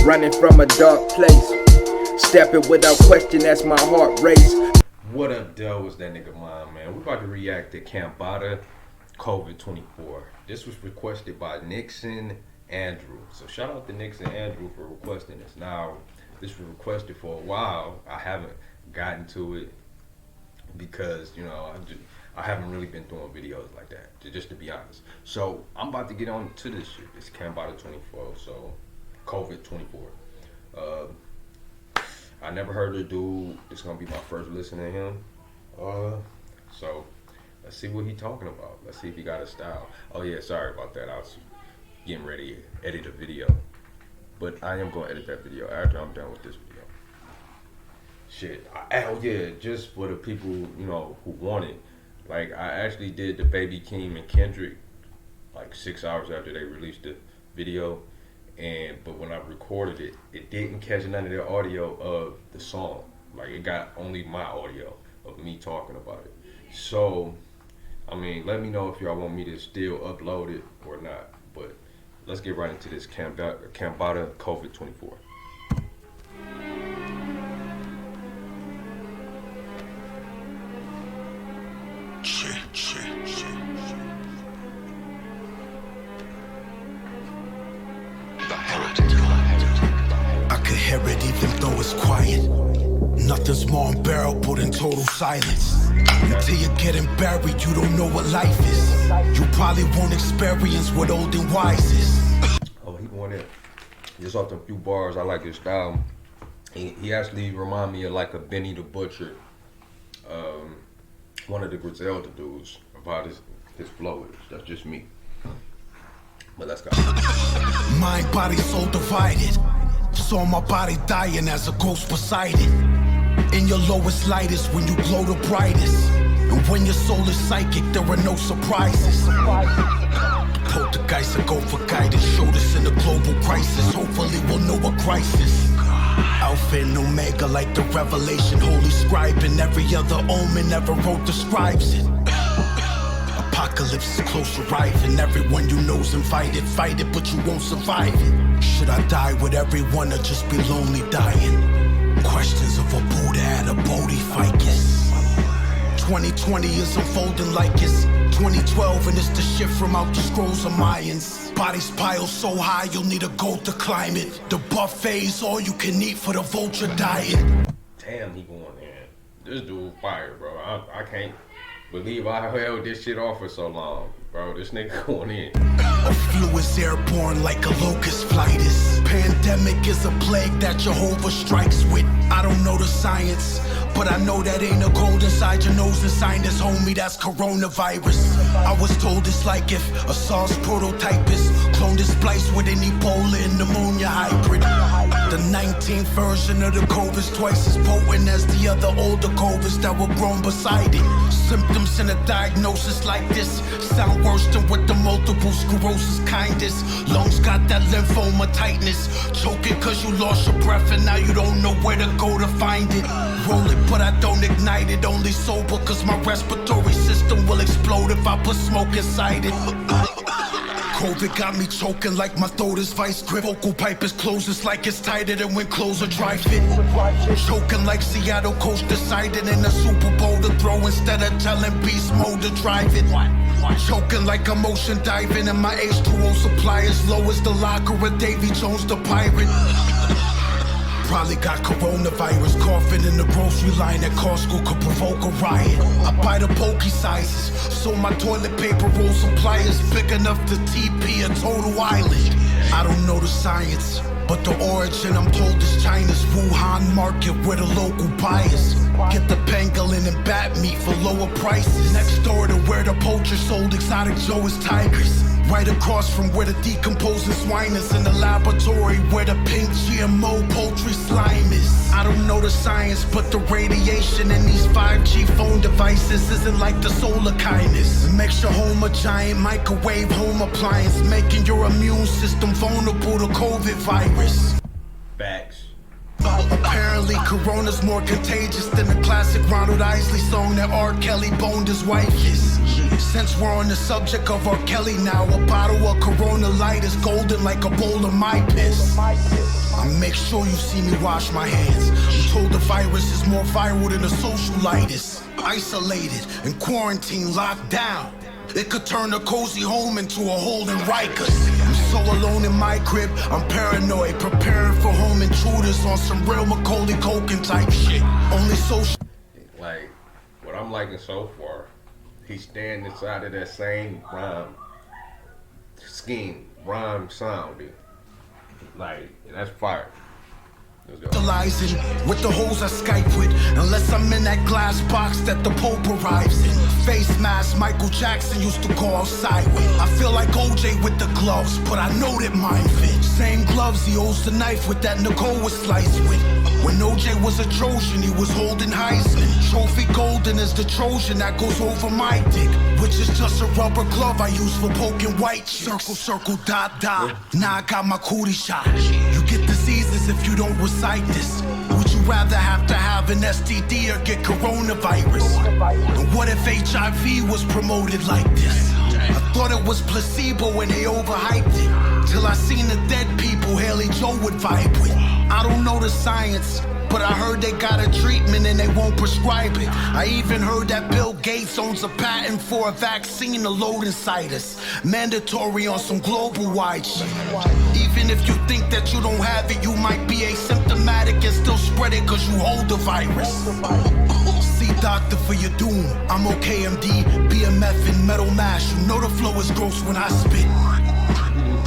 running from a dark place. Stepping without question as my heart race. What up, Dell? What's that nigga mine, man? We're about to react to Kambatta, Kovid 24. This was requested by Nixon Andrew. So shout out to Nixon Andrew for requesting this. Now, this was requested for a while. I haven't gotten to it because, you know, I haven't really been doing videos like that, just to be honest. So I'm about to get on to this shit. It's Kambatta 24, so Kovid 24. I never heard of the dude. It's gonna be my first listen to him. So let's see what he talking about. Let's see if he got a style. Oh yeah, sorry about that. I was getting ready to edit a video, but I am gonna edit that video after I'm done with this video. Shit. Oh yeah, just for the people, you know, who want it. Like, I actually did the Baby Keem and Kendrick like 6 hours after they released the video. But when I recorded it, it didn't catch none of the audio of the song. Like, it got only my audio of me talking about it. So, I mean, let me know if y'all want me to still upload it or not. But let's get right into this Kambatta Kovid 24. I could hear it even though it's quiet. Nothing's more unbearable than total silence. Until you're getting buried, you don't know what life is. You probably won't experience what old and wise is. Oh, he going in. Just off them few bars, I like his style. He actually remind me of like a Benny the Butcher. One of the Griselda dudes about his flow. That's just me. But let's go. Mind, body, soul divided. Saw my body dying as a ghost beside it. In your lowest light is when you glow the brightest. And when your soul is psychic, there are no surprises. Poltergeist, I go for guidance. Showed us in a global crisis. Hopefully we'll know a crisis. Alpha and Omega like the revelation. Holy scribe and every other omen ever wrote describes it. Apocalypse is close arriving. Everyone you know's invited. Fight it, but you won't survive it. Should I die with everyone or just be lonely dying? Questions of a Buddha and a Bodhificus. 2020 is unfolding like it's 2012, and it's the shit from out the scrolls of Mayans. Bodies piled so high you'll need a goat to climb it. The buffet's all you can eat for the vulture diet. Damn, he going in. This dude fire, bro. I can't believe I held this shit off for so long, bro. This nigga going in. A flu is airborne like a locust flight is. Pandemic is a plague that Jehovah strikes with. I don't know the science, but I know that ain't a cold inside your nose and sinus, homie, that's coronavirus. I was told it's like if a SARS prototype is cloned and spliced with an Ebola and pneumonia hybrid. The 19th version of the COVID's twice as potent as the other older COVIDs that were grown beside it. Symptoms in a diagnosis like this sound worse than what the multiple sclerosis kind is. Lungs got that lymphoma tightness. Choking cause you lost your breath and now you don't know where to go to find it. Roll it, but I don't ignite it. Only sober cause my respiratory system will explode if I put smoke inside it. Covid got me choking like my throat is vice grip. Vocal pipe is closed, it's like it's tighter than when clothes are dry fit. Choking like Seattle coach decided in a Super Bowl to throw instead of telling beast mode to drive it. Choking like I'm ocean diving and my H2O supply is low as the locker of Davy Jones the pirate. Probably got coronavirus, coughing in the grocery line at Costco could provoke a riot. I buy the pokey sizes, so my toilet paper roll supply is big enough to TP a total island. I don't know the science, but the origin I'm told is China's Wuhan market where the local buyers get the pangolin and bat meat for lower prices. Next door to where the poacher sold exotic Joe's tigers. Right across from where the decomposing swine is in the laboratory where the pink GMO poultry slime is. I don't know the science, but the radiation in these 5G phone devices isn't like the solar kindness. It makes your home a giant microwave home appliance, making your immune system vulnerable to COVID virus. Facts. Apparently Corona's more contagious than the classic Ronald Isley song that R. Kelly boned his wife is. Since we're on the subject of R. Kelly now, a bottle of Corona Light is golden like a bowl of my piss. I made make sure you see me wash my hands. I'm told the virus is more viral than a socialitis. Isolated and quarantined, locked down. It could turn a cozy home into a hole in Rikers. I'm so alone in my crib, I'm paranoid, preparing for home intruders on some real Macaulay Culkin type shit. Only social. Like, what I'm liking so far, he's staying inside of that same rhyme scheme, rhyme sound, dude. Like, that's fire. Socializing with the hoes I Skype with, unless I'm in that glass box that the Pope arrives in. Face mask Michael Jackson used to go outside with. I feel like OJ with the gloves, but I know that mine fit. Same gloves he holds the knife with that Nicole was sliced with. When OJ was a Trojan, he was holding Heisman. Trophy golden is the Trojan that goes over my dick, which is just a rubber glove I use for poking white chicks. Circle, circle, dot, dot. Now I got my cootie shot. You get diseases if you don't recite this. Would you rather have to have an STD or get coronavirus? And what if HIV was promoted like this? I thought it was placebo when they overhyped it, till I seen the dead people Haley Joe would vibe with. I don't know the science, but I heard they got a treatment and they won't prescribe it. I even heard that Bill Gates owns a patent for a vaccine to load inside us. Mandatory on some global wide shit. Even if you think that you don't have it, you might be asymptomatic and still spread it cause you hold the virus. See doctor for your doom. I'm okay MD, BMF and metal mash. You know the flow is gross when I spit.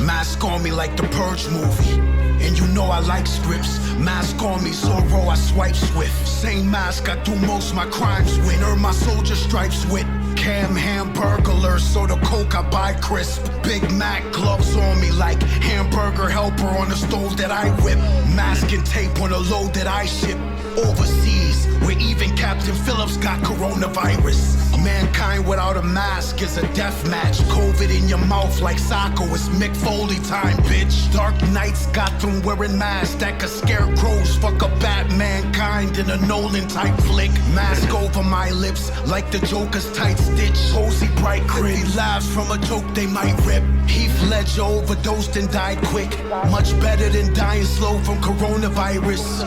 Mask on me like the Purge movie. And you know I like scripts. Mask on me, Zorro, I swipe swift. Same mask I do most my crimes with. Earn my soldier stripes with. Cam hamburglar, so the coke I buy crisp. Big Mac gloves on me like hamburger helper on the stove that I whip. Mask and tape on a load that I ship overseas, where even Captain Phillips got coronavirus. Mankind without a mask is a death match. Covid in your mouth like Socko, it's Mick Foley time, bitch. Dark Knights got them wearing masks that could scare crows. Fuck a Batmankind in a Nolan type flick. Mask over my lips like the Joker's tight stitch. Cozy bright crit laughs from a joke they might rip. Heath Ledger overdosed and died quick. Much better than dying slow from coronavirus.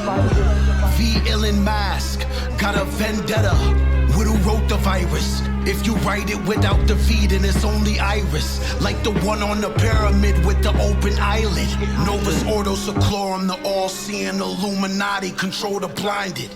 V. Illin mask, got a vendetta with who wrote the virus. If you write it without the V, then it's only iris. Like the one on the pyramid with the open eyelid. Novus Ordo Seclorum, the all-seeing Illuminati, control the blinded.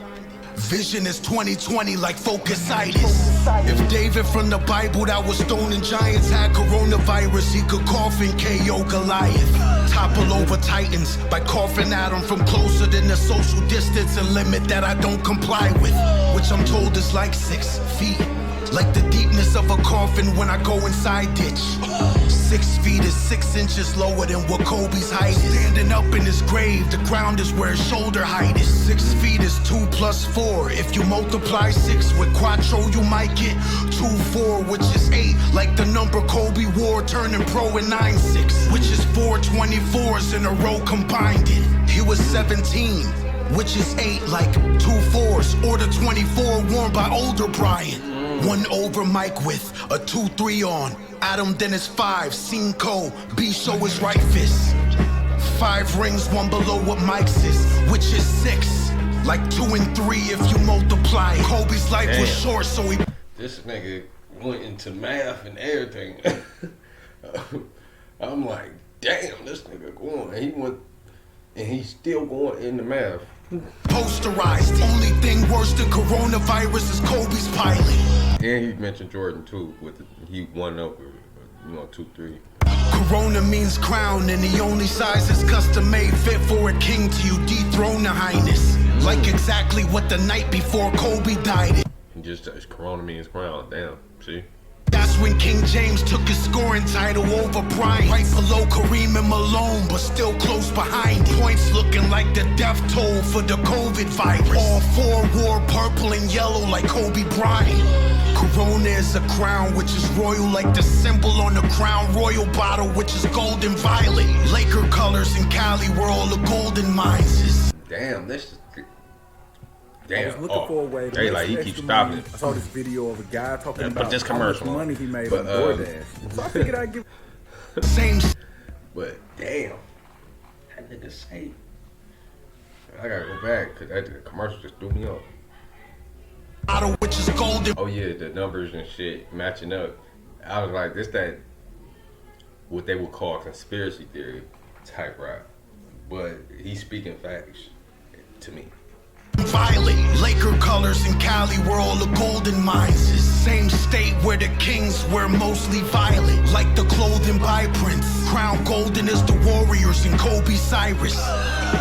Vision is 2020 like focus-itis. If David from the Bible that was stoning giants had coronavirus, he could cough and KO Goliath. Topple over titans by coughing at them from closer than the social distance and limit that I don't comply with, which I'm told is like 6 feet. Like the deepness of a coffin when I go inside ditch. 6 feet is 6 inches lower than what Kobe's height is. Standing up in his grave, the ground is where his shoulder height is. 6 feet is 2 plus 4. If you multiply 6 with quattro, you might get 2-4, which is 8. Like the number Kobe wore turning pro in 9-6, which is 4 24s in a row combined it. He was 17, which is 8, like 2 4s, or the 24 worn by older Brian. 1 over Mike with a 2-3 on. Adam Dennis 5, Cinco, B show his right fist. 5 rings, 1 below what Mike's is, which is 6. Like 2 and 3 if you multiply. Kobe's life was short, so he. This nigga went into math and everything. I'm like, damn, this nigga going. He went, and he's still going into math. Posterized. Only thing worse than coronavirus is Kobe's pilot. And he mentioned Jordan too. He won over, 2-3. Corona means crown, and the only size is custom made, fit for a king till you dethrone the highness. Like exactly what the night before Kobe died. Just Corona means crown. Damn. See. That's when King James took his scoring title over Bryant. Right below Kareem and Malone, but still close behind. Points looking like the death toll for the Covid virus. All 4 wore purple and yellow like Kobe Bryant. Corona is a crown, which is royal like the symbol on the Crown Royal bottle, which is gold and violet. Laker colors in Cali where all the golden mines is. Damn, this is... Damn. I was looking for a way to he keeps stopping. I saw this video of a guy talking about this how much commercial money he made on DoorDash. So I figured I'd give. Same. But damn, that nigga say I gotta go back because that commercial just threw me off. Which is golden. Oh yeah, the numbers and shit matching up. I was like, this that what they would call conspiracy theory type rap, but he's speaking facts to me. Violet, Laker colors in Cali where all the golden mines is. Same state where the kings wear mostly violet, like the clothing by Prince. Crown golden is the warriors in Kobe Cyrus.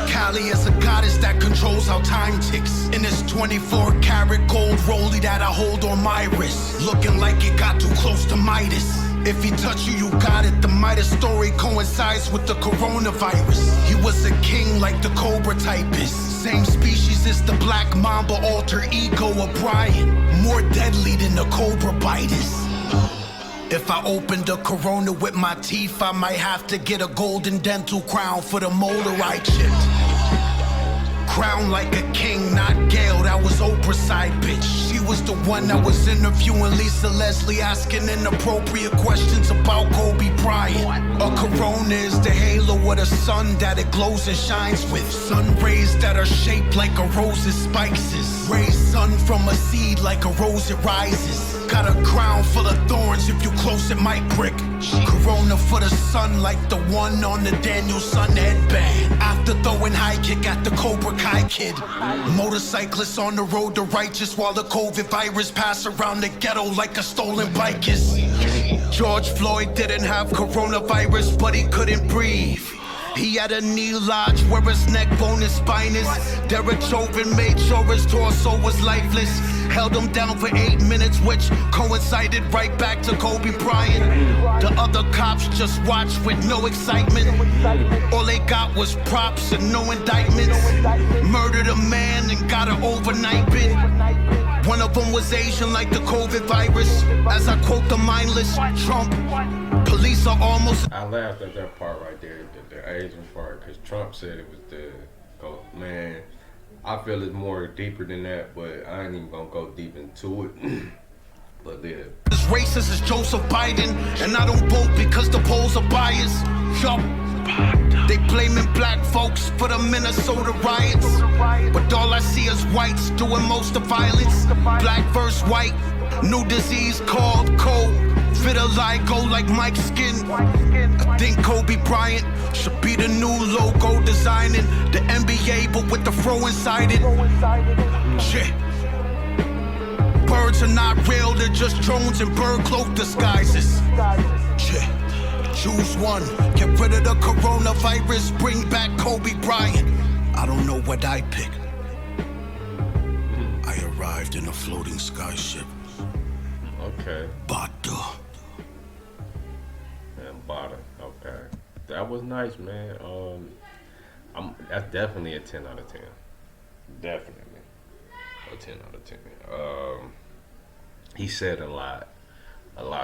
Cali is a goddess that controls how time ticks. In this 24 karat gold rollie that I hold on my wrist, looking like it got too close to Midas. If he touch you, you got it. The Midas story coincides with the coronavirus. He was a king like the Cobra typist. Same species as the Black Mamba alter ego of Brian. More deadly than the Cobra biters. If I opened a Corona with my teeth, I might have to get a golden dental crown for the molar I chipped. Crown like a king, not Gail, that was Oprah's side bitch. She was the one that was interviewing Lisa Leslie, asking inappropriate questions about Kobe Bryant. A corona is the halo of the sun that it glows and shines with. Sun rays that are shaped like a rose's spices. Raise sun from a seed like a rose it rises. Got a crown full of thorns, if you close it might prick. Corona for the sun like the one on the Danielson headband. After throwing high kick at the Cobra Kai kid. Motorcyclists on the road to righteous while the COVID virus pass around the ghetto like a stolen bike is. George Floyd didn't have coronavirus, but he couldn't breathe. He had a knee lodge where his neck bone and spine is. Derek Chauvin made sure his torso was lifeless. Held him down for 8 minutes, which coincided right back to Kobe Bryant. The other cops just watched with no excitement. All they got was props and no indictments. Murdered a man and got an overnight bid. One of them was Asian like the COVID virus. As I quote the mindless Trump, police are almost... I laughed at that part right there, the Asian part, because Trump said it was the... Man, I feel it's more deeper than that, but I ain't even gonna go deep into it. But yeah. As racist as Joseph Biden, and I don't vote because the polls are biased. Yup. They blaming black folks for the Minnesota riots, but all I see is whites doing most of violence. Black versus white, new disease called cold. Vitiligo like Mike's skin. I think Kobe Bryant should be the new logo designing the NBA, but with the fro inside it. Shit. Birds are not real, they're just drones and bird cloak disguises. Shit. Choose one, get rid of the coronavirus, bring back Kobe Bryant. I don't know what I pick. I arrived in a floating skyship. Okay. Batta. Kambatta. Okay. That was nice, man. That's definitely a 10 out of 10. Definitely a 10 out of 10. He said a lot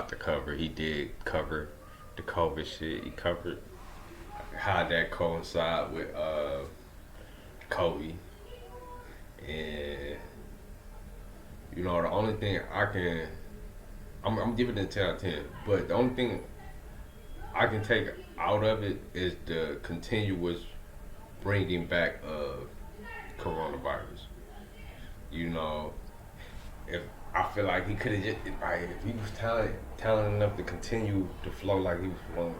to cover. He did cover the COVID shit. He covered how that coincide with Kobe. And you know, the only thing I'm giving it a 10 out of 10, but the only thing I can take out of it is the continuous bringing back of coronavirus. You know, if I feel like he could have just, like, if he was talented enough to continue to flow like he was flowing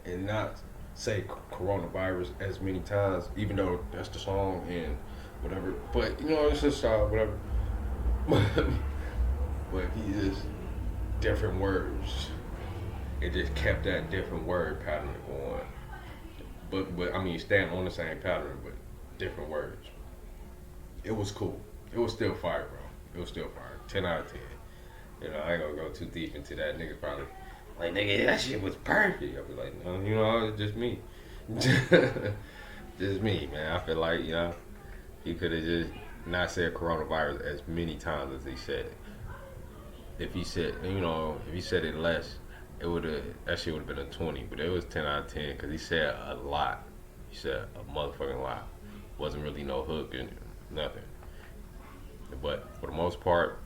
and not say coronavirus as many times, even though that's the song and whatever. But, you know, it's just whatever. But he just different words. It just kept that different word pattern going. But I mean, staying on the same pattern, but different words. It was cool. It was still fire, bro. It was still fire. 10 out of 10. You know, I ain't gonna go too deep into that. Niggas probably like, nigga, that shit was perfect. I be like, no, you know, it's just me. Just me, man. I feel like, you know, he could have just not said coronavirus as many times as he said it. If he said, you know, if he said it less, that shit would have been a 20. But it was 10 out of 10 because he said a lot. He said a motherfucking lot. Wasn't really no hook and nothing. But for the most part,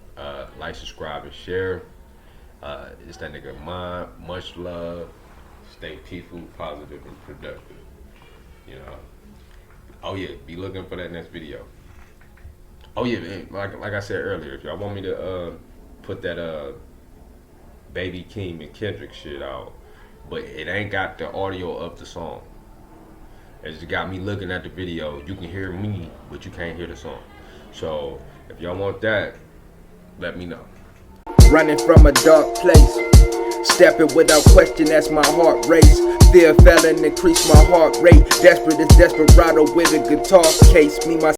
like, subscribe, and share. It's that nigga mine. Much love. Stay peaceful, positive, and productive. You know. Oh yeah, be looking for that next video. Oh yeah, man, like I said earlier, if y'all want me to put that Baby Keem and Kendrick shit out, but it ain't got the audio of the song. It's just got me looking at the video. You can hear me, but you can't hear the song. So if y'all want that, let me know. Running from a dark place, stepping without question as my heart race. Fear fell and increased my heart rate. Desperate as desperado with a guitar case. Me, my